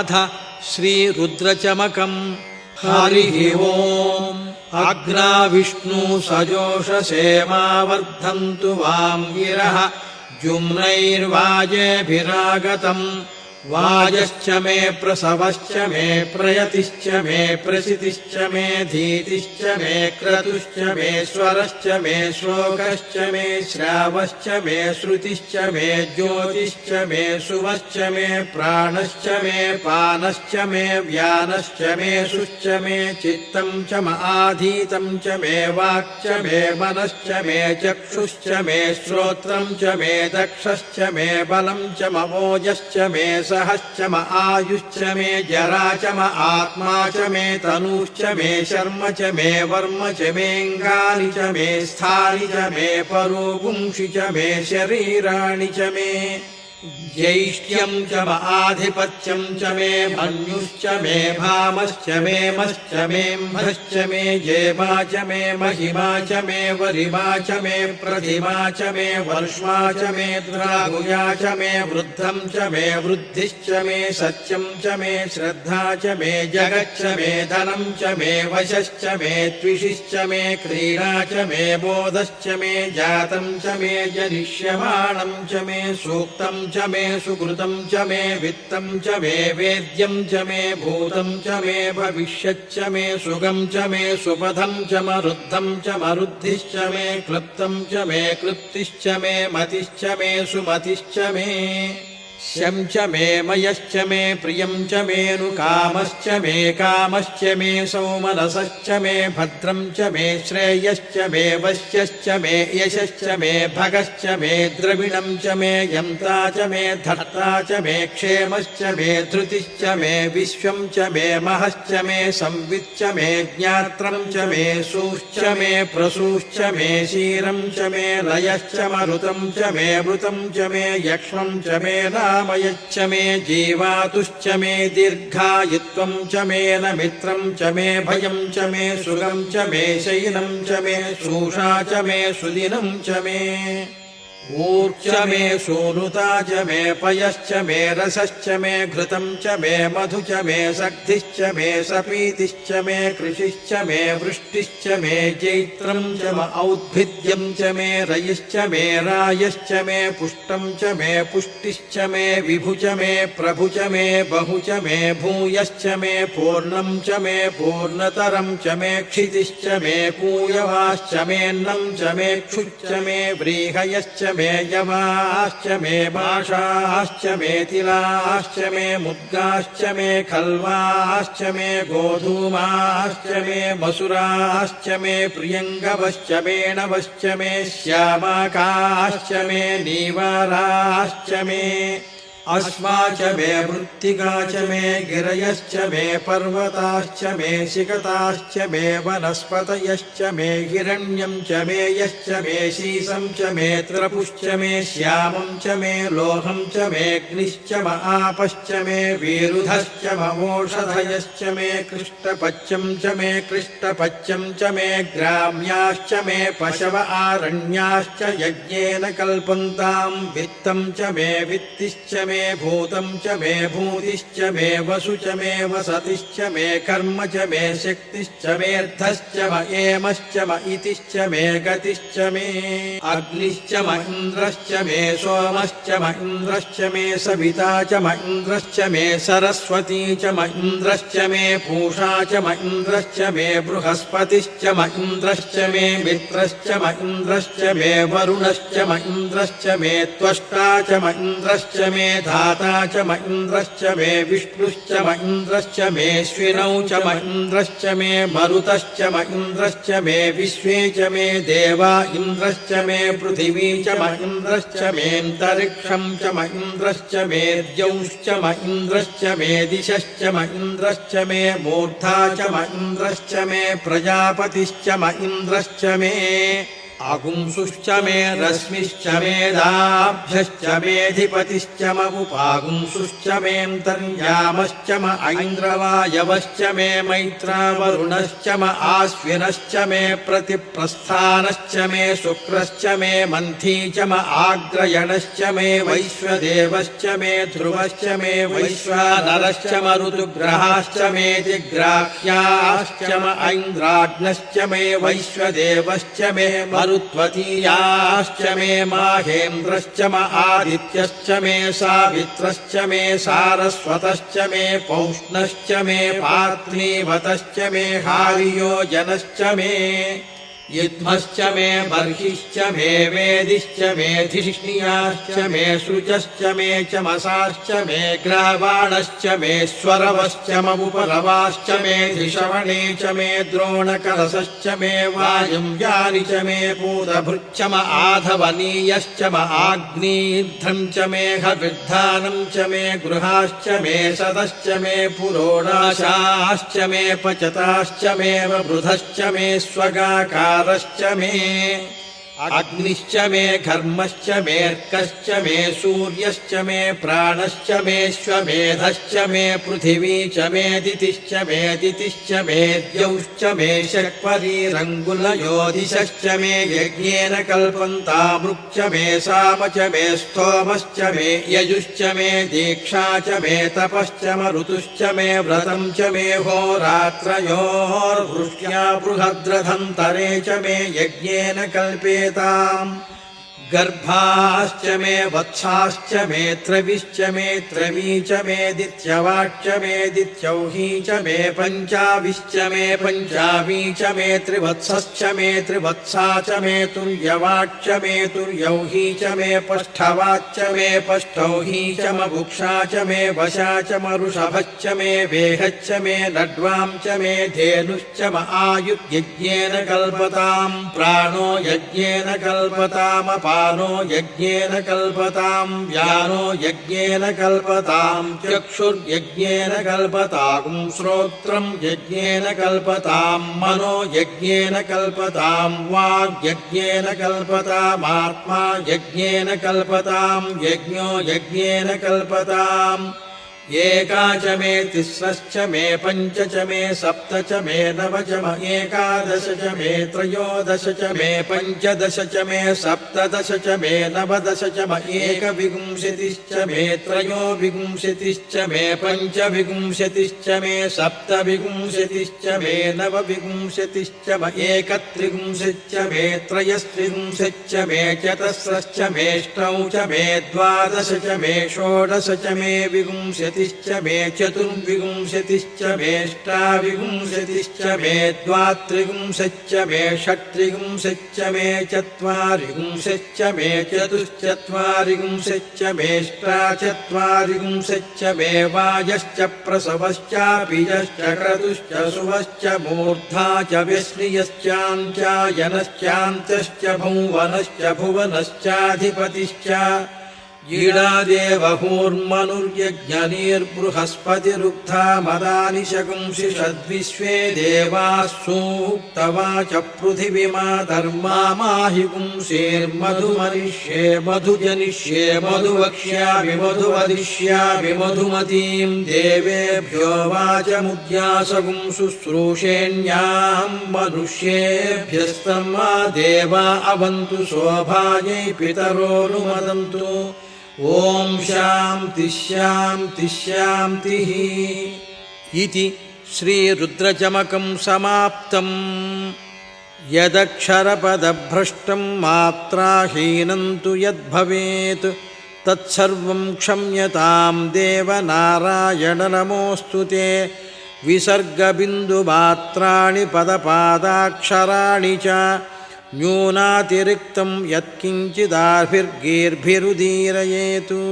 अथ श्रीरुद्रचमकम्। हरिः ओम्। अग्ना विष्णु सजोषसेमा वर्धन्तु वाङ्गिरः जुम्नैर्वाजेभिरागतम्। वाजश्च मे प्रसवश्च मे प्रयतिश्च मे प्रसितिश्च मे धीतिश्च मे क्रतुश्च मे स्वरश्च मे श्लोकश्च मे श्रावश्च मे श्रुतिश्च मे ज्योतिश्च मे शुभश्च मे प्राणश्च मे पानश्च मे व्यानश्च मे शुश्च मे चित्तं च आधीतं च मे वाक्च मे मनश्च मे चक्षुश्च मे श्रोत्रं च मे दक्षश्च मे बलं च ममोजश्च मे सहश्च म आयुश्च मे जरा च म आत्मा च मे तनुश्च मे शर्म च मे वर्म च मेऽङ्गानि च मे स्थानि च मे परोपुंषि च मे शरीराणि च मे ज्यैष्ठ्यं च म आधिपत्यं च मे मन्युश्च मे भामश्च मे मश्च मे म्भश्च मे जेमा च मे महिमा च मे वरिमा च मे प्रतिमा च मे वर्ष्मा च मे द्राहुया च मे वृद्धं च मे वृद्धिश्च मे सत्यं च मे श्रद्धा च मे जगच्च मे धनं च मे वशश्च मे त्विषिश्च मे क्रीडा च मे बोधश्च मे जातं च मे जनिष्यमाणं च मे सूक्तं च मे सुकृतं च मे वित्तं च मे वेद्यं च मे भूतं च मे भविष्यच्च मे सुगं च मे सुपथं च मरुद्धं च मरुद्धिश्च मे क्लृप्तं च मे क्लृप्तिश्च मे मतिश्च मे सुमतिश्च मे शं च मे मयश्च मे प्रियं च मेऽनुकामश्च मे कामश्च मे सौमनसश्च मे भद्रं च मे श्रेयश्च मे वश्यश्च मे यशश्च मे भगश्च मे द्रविणं च मे यन्ता च मे धर्ता च मे क्षेमश्च मे धृतिश्च मे विश्वं च मे महश्च मे संविच्च मे ज्ञात्रं च मे सूश्च मे प्रसूश्च मे क्षीरं च मे लयश्च मरुतं च मे मृतं च मे यक्ष्मं च मे मयच्च मे जीवातुश्च मे दीर्घायुत्वं च मे न मित्रं च मे भयं च मे सुगं च मे शयनं च मे शूषा च मे सुदिनं च मे ऊर्च मे सूनुता च मे पयश्च मे रसश्च मे घृतं च मे मधु च मे सग्धिश्च मे सपीतिश्च मे कृषिश्च मे वृष्टिश्च मे जैत्रं च म औद्भिद्यं च मे रयिश्च मे रायश्च मे पुष्टं च मे पुष्टिश्च मे विभु च मे प्रभु च मे बहु च मे भूयश्च मे पूर्णं च मे पूर्णतरं च मे क्षितिश्च मे कूयवाश्च मेऽन्नं च मे क्षुच्च मे व्रीहयश्च मे यवाश्च मे माषाश्च मे तिलाश्च मे मुद्गाश्च मे खल्वाश्च मे गोधूमाश्च मे मसुराश्च मे प्रियङ्गवश्च मेणवश्च मे श्यामाकाश्च मे नीवाराश्च मे अश्वा च मे मृत्तिका च मे गिरयश्च मे पर्वताश्च मे शिखताश्च मे वनस्पतयश्च मे हिरण्यं च मे यश्च मे शीसं च मे त्रपुश्च मे श्यामं च मे लोहं च मे अग्निश्च म आपश्च मे विरुधश्च ममोषधयश्च मे कृष्टपच्यं च मे कृष्टपच्यं च मे ग्राम्याश्च मे पशव आरण्याश्च यज्ञेन कल्पन्तां वित्तं च मे वित्तिश्च मे भूतं च मे भूतिश्च मे वसु च मे वसतिश्च मे कर्म च मे शक्तिश्च मेऽर्थश्च म एमश्च म इतिश्च मे गतिश्च मे अग्निश्च म इन्द्रश्च मे सोमश्च म इन्द्रश्च मे सविता च म इन्द्रश्च मे सरस्वती च म इन्द्रश्च मे पूषा च म इन्द्रश्च मे बृहस्पतिश्च म इन्द्रश्च मे मित्रश्च म इन्द्रश्च मे वरुणश्च म इन्द्रश्च मे त्वष्टा च म इन्द्रश्च मे धाता च म इन्द्रश्च मे विष्णुश्च म इन्द्रश्च मेऽश्विनौ च म इन्द्रश्च मे मरुतश्च म इन्द्रश्च मे विश्वे च मे देवा इन्द्रश्च मे पृथिवी च म इन्द्रश्च मेऽन्तरिक्षं च म इन्द्रश्च मे द्यौश्च म इन्द्रश्च मे दिशश्च म इन्द्रश्च मे मूर्धा च म इन्द्रश्च मे प्रजापतिश्च म इन्द्रश्च मे आगुंसुश्च मे रश्मिश्च मेधाभ्यश्च मेधिपतिश्च मगुपागुंसुश्च मेऽन्तर्यामश्च म ऐन्द्रवायवश्च मे मैत्रावरुणश्च म आश्विनश्च मे प्रतिप्रस्थानश्च मे शुक्रश्च मे मन्थी च म आग्रयणश्च मे वैश्वदेवश्च मे ध्रुवश्च मे वैश्वानरश्च म ऋतुग्रहाश्च मे जिग्राह्याश्च म ऐन्द्राग्नश्च मे वैश्वदेवश्च मे मरुत्वतीयाश्च मे माहेन्द्रश्च म आदित्यश्च मे सावित्रश्च मे सारस्वतश्च मे पौष्णश्च मे पार्थिवतश्च मे हारियोजनश्च मे युध्मश्च मे बर्हिश्च मे वेदिश्च मे धिष्णियाश्च मे सृजश्च मे चमसाश्च मे ग्रावाणश्च मे स्वरवश्च ममुपरवाश्च मे धिषवणे च मे द्रोणकलशश्च मे वायुव्यानि च मे पूतभृच्च म आधवनीयश्च म आग्नीर्ध्रं च मे हविर्धानं च मे गृहाश्च मे सदश्च मे पुरोडाशाश्च मे पचताश्च मे वृधश्च मे स्वगाकारश्च मे अग्निश्च मे घर्मश्च मेऽर्कश्च मे सूर्यश्च मे प्राणश्च मेऽश्वमेधश्च मे पृथिवी च मे दितिश्च मे द्यौश्च मे शक्वरीरङ्गुलयोदिशश्च मे यज्ञेन कल्पन्तामृक् च मे साम च मे स्तोमश्च मे यजुश्च मे दीक्षा च मे तपश्च म ऋतुश्च मे व्रतं च मे होरात्रयोर्वृष्ट्या बृहद्रथन्तरे च मे यज्ञेन कल्पेत गर्भाश्च मे वत्साश्च मे त्रविश्च मे त्रवी च मे दित्यवाच्च मे दित्यौही च मे पञ्चाविश्च मे पञ्चावी च मे त्रिवत्सश्च मे त्रिवत्सा च मे तुर्यवाच्च मे तुर्यौही च मे पष्ठवाच्च मे पष्ठौही च म बुक्षा च मे वशा च म ऋषभश्च मे वेहच्च मे लड्वां च मे धेनुश्च म आयुर्यज्ञेन कल्पतां प्राणो यज्ञेन कल्पताम पानो यज्ञेन कल्पतां व्यानो यज्ञेन कल्पतां चक्षुर्यज्ञेन कल्पतां श्रोत्रं यज्ञेन कल्पतां मनो यज्ञेन कल्पतां वाग्यज्ञेन कल्पतामात्मा यज्ञेन कल्पतां यज्ञो यज्ञेन कल्पताम् एका च मे तिस्रश्च मे पञ्च च मे सप्त च मे नव च म एकादश च मे त्रयोदश च मे पञ्चदश च मे सप्तदश च मे नवदश च म एकविंशतिश्च मे त्रयोविंशतिश्च मे पञ्चविंशतिश्च मे सप्तविंशतिश्च मे नवविंशतिश्च म एकत्रिंशच्च मे त्रयस्त्रिंशच्च मे चतस्रश्च मेष्टौ च मे द्वादश च मे षोडश च मे विंशतिश्च मे चतुर्विंशतिश्च मेष्टाविंशतिश्च मे द्वात्रिंशच्च मे षट्त्रिंशच्च मे चत्वारिंशच्च मे चतुश्चत्वारिंशच्च मेष्टाचत्वारिंशच्च मे वाजश्च प्रसवश्चापीजश्च क्रतुश्च सुवश्च मूर्धा च व्यश्नियश्चाञ्चायनश्चान्तश्च भुवनश्च भुवनश्चाधिपतिश्च ईडादेवहूर्मनुर्यज्ञनीर्बृहस्पतिरुक्था मदानि शगुंसि षद्विश्वे देवाः सूक्तवाच पृथिवीमा धर्मा माहि पुंसेर्मधुमनिष्ये मधुजनिष्ये मधुवक्ष्यामि मधुवदिष्यामि मधुमतीं देवेभ्यो वाचमुद्यासगुं शुश्रूषेण्यां मनुष्येभ्यस्तमा देवा अवन्तु शोभायै पितरोऽनुमदन्तु ओम शांति शांति शांतिः इति श्री रुद्रचमकं समाप्तं। यदक्षरपदभ्रष्टं मात्राहीनं तु यद्भवेत् तत्सर्वं क्षम्यतां देव नारायण नमोऽस्तु ते। विसर्गबिन्दुमात्राणि पदपादाक्षराणि च न्यूनातिरिक्तं यत्किञ्चिदाभिर्गीर्भिरुदीरयेतु।